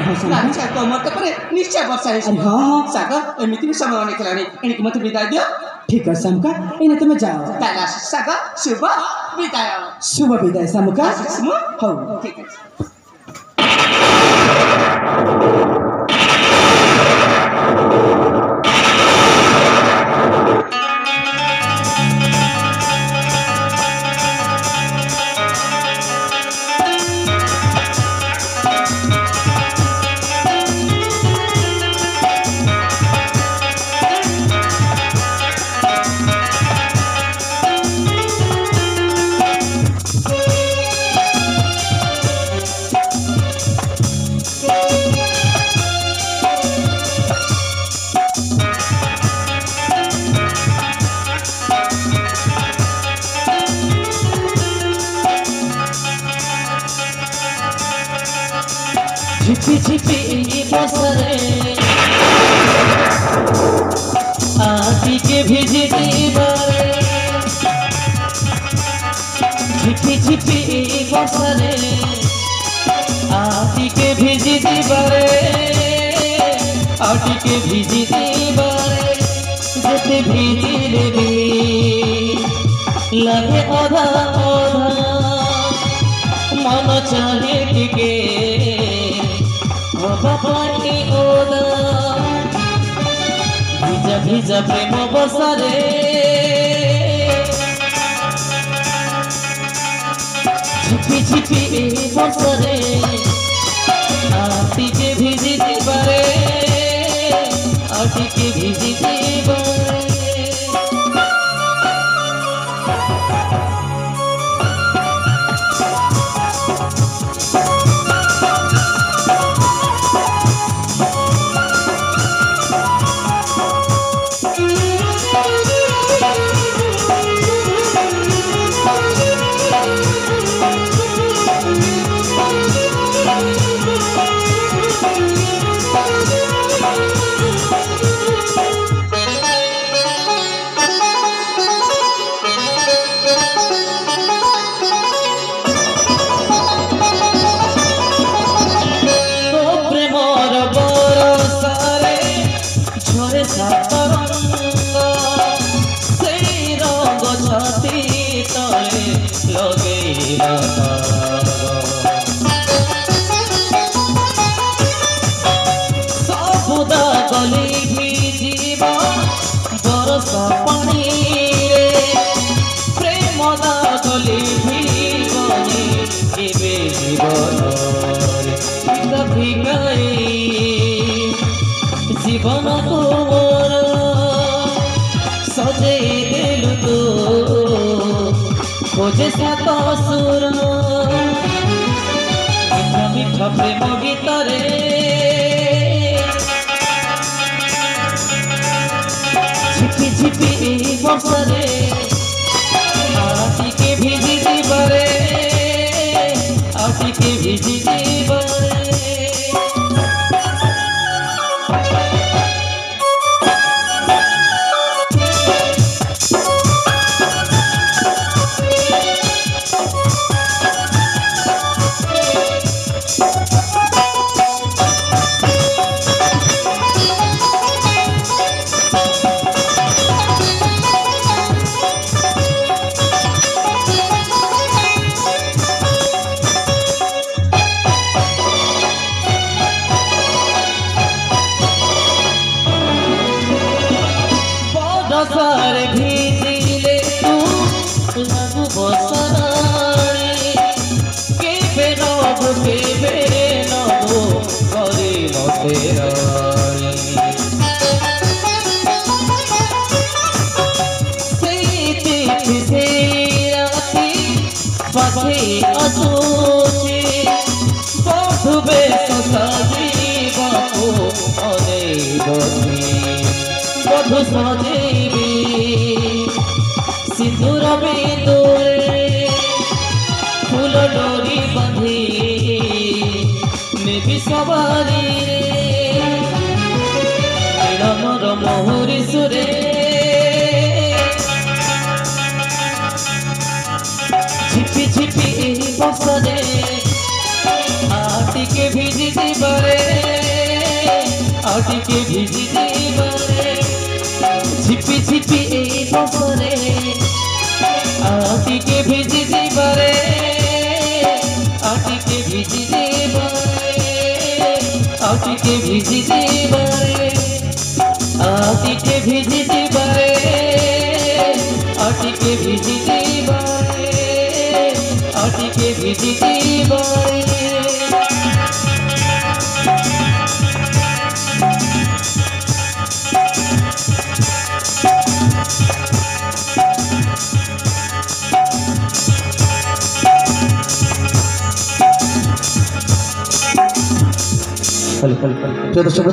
लागी छा कमर त परे निश्चय वर्षा है हां सागर एमिति भी समय होने खलानी एनिक मत विदाई दियो ठीक है शामुका इन्हें तुम्हें जाओ ताला सागर शुभ विदाई शुभ विदाई शामुका हो ठीक है झिपी झिपी बसरे आती के भिजती बरे झिपी झिपी बसरे आती के भिजती बरे आती के भिजती बरे जते भिजिले भी लगे आधा आधा मन चाहे टिके बाबानी ओदा भिजा भिजा प्रेम बसरे झिपी झिपी बसरे आती के भिजती बरे आती के भिजती बरे जीवन तुमर सजे देलु तो खोजे सात सुर मिठा मिठा प्रेम गीतरे झिपी झिपी बसरे आती के भिजी बरे आती के भिजी बरे बसर भिजिले तू लगु बसराणी केबे नबु करे मते राणी से राती पथे असोचे बधुबे ससाजी बापू अने बसी बधु सजेबी सिंदूर बिंदुरे फूल डोरी बंधी नेबी सवारी रमर मोहरी सुरे झिपी झिपी बसरे आटी के भिजी ଯିବାରେ ଆଉ ଟିକେ ଭିଜି ଯିବାରେ ଝିପି ଝିପି ଏଇ ବର୍ଷରେ ଆଉ ଟିକେ ଭିଜି ଯିବାରେ ଆଉ ଟିକେ ଭିଜି ଯିବାରେ ଆଉ ଟିକେ ଭିଜି ଯିବାରେ ଆଉ ଟିକେ ଭିଜି ଯିବାରେ ଆଉ ଟିକେ ଭିଜି ଯିବାରେ ଆଉ ଟିକେ ଭିଜି ଯିବାରେ প্রিয় দর্শক